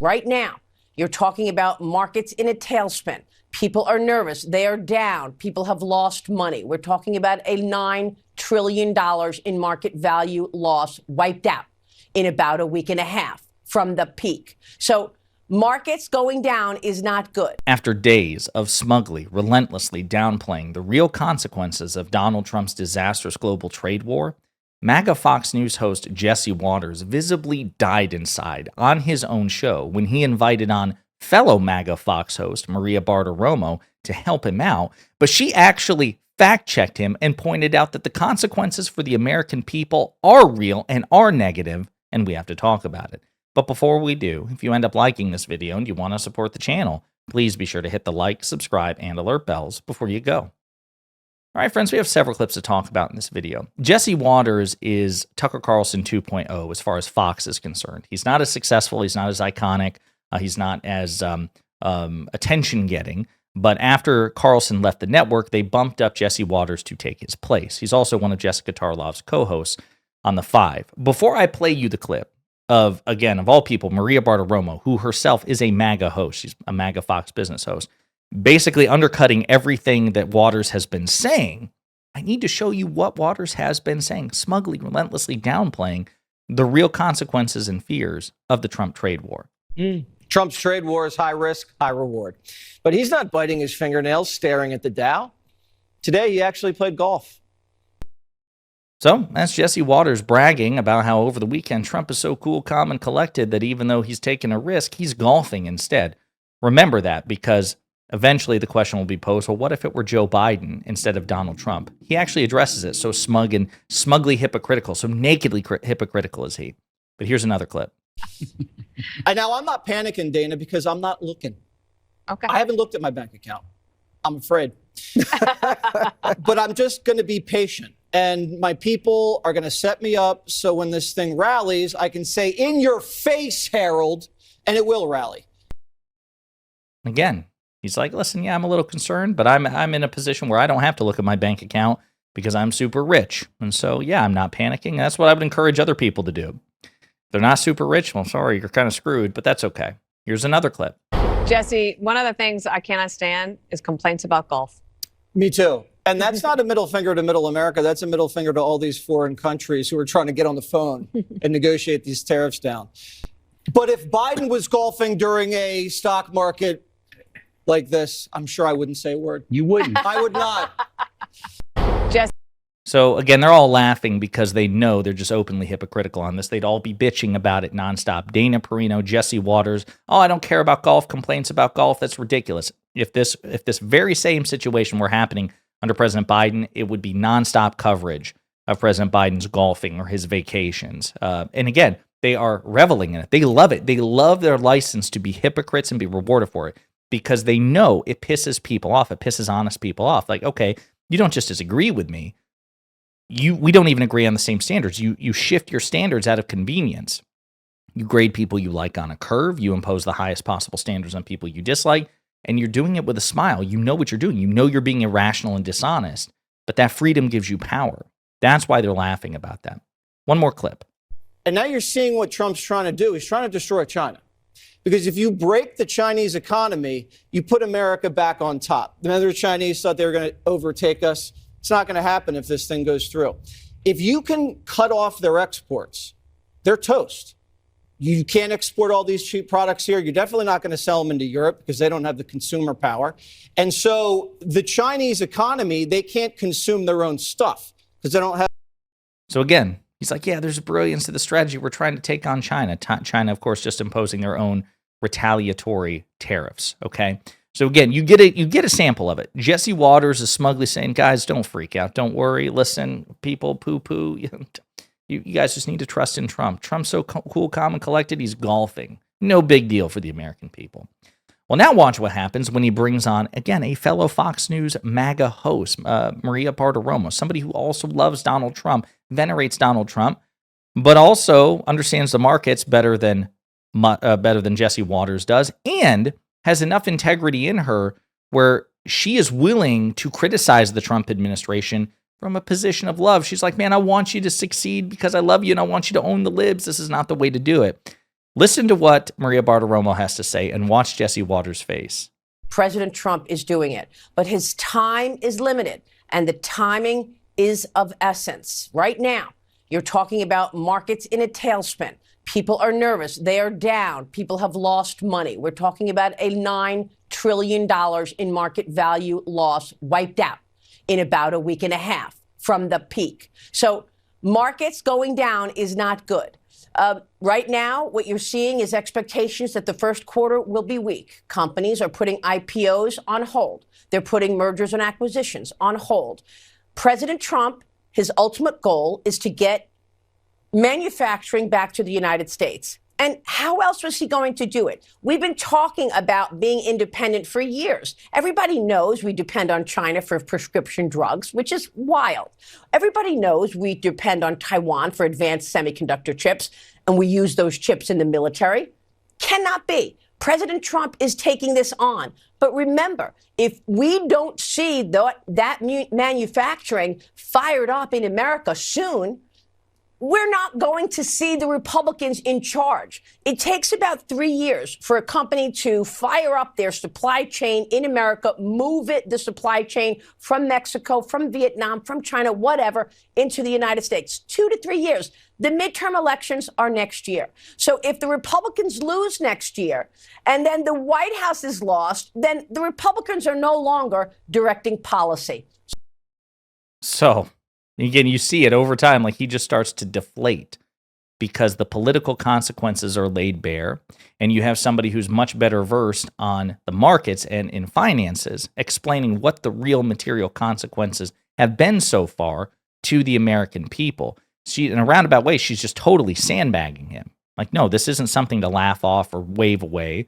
Right now, you're talking about markets in a tailspin. People are nervous. They are down. People have lost money. We're talking about a $9 trillion in market value loss wiped out in about a week and a half from the peak. So markets going down is not good. After days of smugly, relentlessly downplaying the real consequences of Donald Trump's disastrous global trade war, MAGA Fox News host Jesse Watters visibly died inside on his own show when he invited on fellow MAGA Fox host Maria Bartiromo to help him out, but she actually fact-checked him and pointed out that the consequences for the American people are real and are negative, and we have to talk about it. But before we do, if you end up liking this video and you want to support the channel, please be sure to hit the like, subscribe, and alert bells before you go. All right, friends, we have several clips to talk about in this video. Jesse Watters is Tucker Carlson 2.0 as far as Fox is concerned. He's not as successful. He's not as iconic. He's not as attention-getting. But after Carlson left the network, they bumped up Jesse Watters to take his place. He's also one of Jessica Tarlov's co-hosts on The Five. Before I play you the clip of, again, of all people, Maria Bartiromo, who herself is a MAGA host, she's a MAGA Fox business host, basically undercutting everything that Watters has been saying, I need to show you what Watters has been saying, smugly, relentlessly downplaying the real consequences and fears of the Trump trade war. Trump's trade war is high risk, high reward. But he's not biting his fingernails, staring at the Dow. Today, he actually played golf. So that's Jesse Watters bragging about how over the weekend Trump is so cool, calm, and collected that even though he's taking a risk, he's golfing instead. Remember that, because eventually the question will be posed, well, what if it were Joe Biden instead of Donald Trump? He actually addresses it so smug and smugly hypocritical, so nakedly hypocritical is he. But here's another clip. Now, I'm not panicking, Dana, because I'm not looking. Okay. I haven't looked at my bank account. I'm afraid. But I'm just going to be patient. And my people are going to set me up so when this thing rallies, I can say, in your face, Harold, and it will rally. Again, he's like, listen, yeah, I'm a little concerned, but I'm in a position where I don't have to look at my bank account because I'm super rich. And so, yeah, I'm not panicking. That's what I would encourage other people to do. If they're not super rich, well, sorry, you're kind of screwed, but that's okay. Here's another clip. Jesse, one of the things I cannot stand is complaints about golf. Me too. And that's not a middle finger to middle America. That's a middle finger to all these foreign countries who are trying to get on the phone and negotiate these tariffs down. But if Biden was golfing during a stock market like this, I'm sure I wouldn't say a word. You wouldn't. I would not. Jesse. So again, they're all laughing because they know they're just openly hypocritical on this. They'd all be bitching about it nonstop. Dana Perino, Jesse Watters, oh, I don't care about golf, complaints about golf. That's ridiculous. If this very same situation were happening under President Biden, it would be nonstop coverage of President Biden's golfing or his vacations. And again, they are reveling in it. They love it. They love their license to be hypocrites and be rewarded for it because they know it pisses people off. It pisses honest people off. Like, okay, you don't just disagree with me. We don't even agree on the same standards. You shift your standards out of convenience. You grade people you like on a curve. You impose the highest possible standards on people you dislike. And you're doing it with a smile. You know what you're doing. You know you're being irrational and dishonest. But that freedom gives you power. That's why they're laughing about that. One more clip. And now you're seeing what Trump's trying to do. He's trying to destroy China. Because if you break the Chinese economy, you put America back on top. The other Chinese thought they were going to overtake us. It's not going to happen if this thing goes through. If you can cut off their exports, they're toast. You can't export all these cheap products here. You're definitely not going to sell them into Europe because they don't have the consumer power. And so the Chinese economy, they can't consume their own stuff because they don't have. So again, he's like, yeah, there's a brilliance to the strategy. We're trying to take on China. China, of course, just imposing their own retaliatory tariffs. Okay. So again, you get a sample of it. Jesse Watters is smugly saying, guys, don't freak out. Don't worry. Listen, people poo-poo. You guys just need to trust in Trump. Trump's so cool, calm, and collected, he's golfing. No big deal for the American people. Well, now watch what happens when he brings on, again, a fellow Fox News MAGA host, Maria Bartiromo, somebody who also loves Donald Trump, venerates Donald Trump, but also understands the markets better than Jesse Watters does, and has enough integrity in her where she is willing to criticize the Trump administration from a position of love. She's like, man, I want you to succeed because I love you and I want you to own the libs. This is not the way to do it. Listen to what Maria Bartiromo has to say and watch Jesse Waters' face. President Trump is doing it, but his time is limited, and the timing is of essence. Right now, you're talking about markets in a tailspin. People are nervous. They are down. People have lost money. We're talking about a $9 trillion in market value loss wiped out in about a week and a half from the peak. So markets going down is not good. Right now, what you're seeing is expectations that the first quarter will be weak. Companies are putting IPOs on hold. They're putting mergers and acquisitions on hold. President Trump, his ultimate goal is to get manufacturing back to the United States. And how else was he going to do it? We've been talking about being independent for years. Everybody knows we depend on China for prescription drugs, which is wild. Everybody knows we depend on Taiwan for advanced semiconductor chips, and we use those chips in the military. Cannot be. President Trump is taking this on. But remember, if we don't see that manufacturing fired up in America soon, we're not going to see the Republicans in charge. It takes about 3 years for a company to fire up their supply chain in America, move the supply chain from Mexico, from Vietnam, from China, whatever, into the United States. 2 to 3 years. The midterm elections are next year. So if the Republicans lose next year and then the White House is lost, then the Republicans are no longer directing policy. So, again, you see it over time, like he just starts to deflate because the political consequences are laid bare. And you have somebody who's much better versed on the markets and in finances explaining what the real material consequences have been so far to the American people. In a roundabout way, she's just totally sandbagging him. Like, no, this isn't something to laugh off or wave away.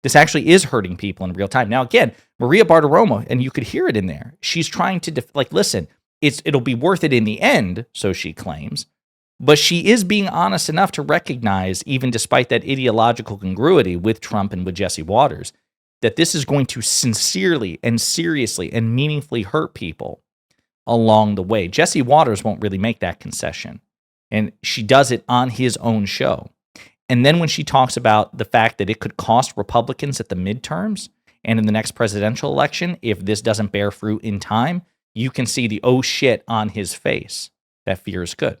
This actually is hurting people in real time. Now, again, Maria Bartiromo, and you could hear it in there, she's trying to, listen, it'll be worth it in the end, so she claims. But she is being honest enough to recognize, even despite that ideological congruity with Trump and with Jesse Waters, that this is going to sincerely and seriously and meaningfully hurt people along the way. Jesse Waters won't really make that concession. And she does it on his own show. And then when she talks about the fact that it could cost Republicans at the midterms and in the next presidential election, if this doesn't bear fruit in time, you can see the oh shit on his face. That fear is good.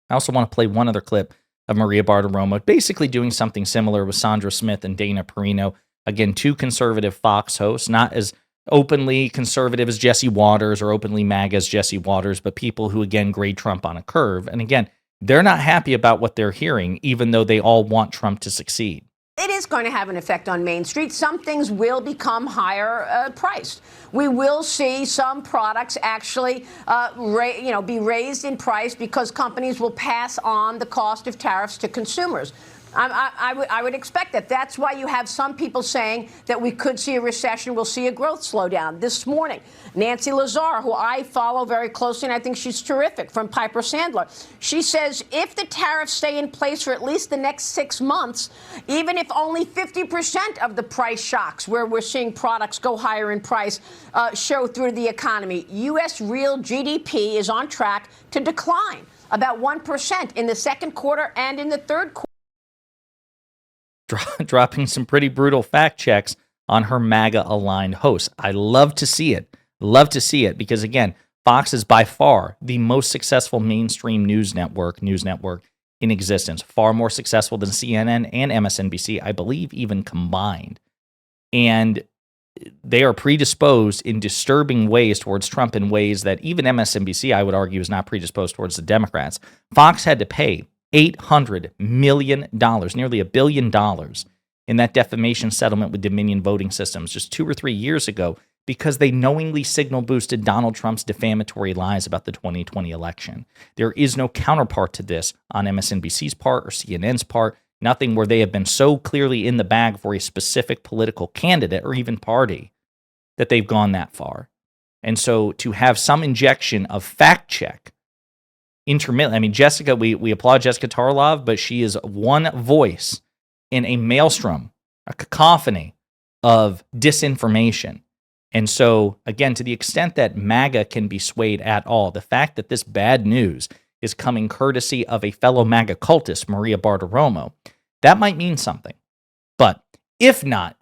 I also want to play one other clip of Maria Bartiromo basically doing something similar with Sandra Smith and Dana Perino. Again, two conservative Fox hosts, not as openly conservative as Jesse Waters or openly MAGA as Jesse Waters, but people who, again, grade Trump on a curve. And again, they're not happy about what they're hearing, even though they all want Trump to succeed. It is going to have an effect on Main Street. Some things will become higher priced. We will see some products actually be raised in price because companies will pass on the cost of tariffs to consumers. I would expect that. That's why you have some people saying that we could see a recession, we'll see a growth slowdown. This morning, Nancy Lazar, who I follow very closely, and I think she's terrific, from Piper Sandler, she says if the tariffs stay in place for at least the next 6 months, even if only 50% of the price shocks where we're seeing products go higher in price show through the economy, U.S. real GDP is on track to decline about 1% in the second quarter and in the third quarter. Dropping some pretty brutal fact checks on her MAGA-aligned hosts. I love to see it. Love to see it because, again, Fox is by far the most successful mainstream news network in existence. Far more successful than CNN and MSNBC, I believe, even combined. And they are predisposed in disturbing ways towards Trump in ways that even MSNBC, I would argue, is not predisposed towards the Democrats. Fox had to pay $800 million, nearly $1 billion, in that defamation settlement with Dominion Voting Systems just 2 or 3 years ago because they knowingly signal boosted Donald Trump's defamatory lies about the 2020 election. There is no counterpart to this on MSNBC's part or CNN's part, nothing where they have been so clearly in the bag for a specific political candidate or even party that they've gone that far. And so to have some injection of fact check, intermittent. I mean, Jessica, we applaud Jessica Tarlov, but she is one voice in a maelstrom, a cacophony of disinformation. And so, again, to the extent that MAGA can be swayed at all, the fact that this bad news is coming courtesy of a fellow MAGA cultist, Maria Bartiromo, That might mean something. But if not,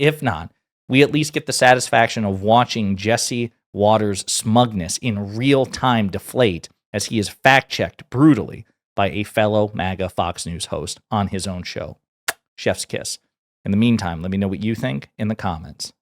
we at least get the satisfaction of watching Jesse Waters' smugness in real time deflate as he is fact-checked brutally by a fellow MAGA Fox News host on his own show. Chef's kiss. In the meantime, let me know what you think in the comments.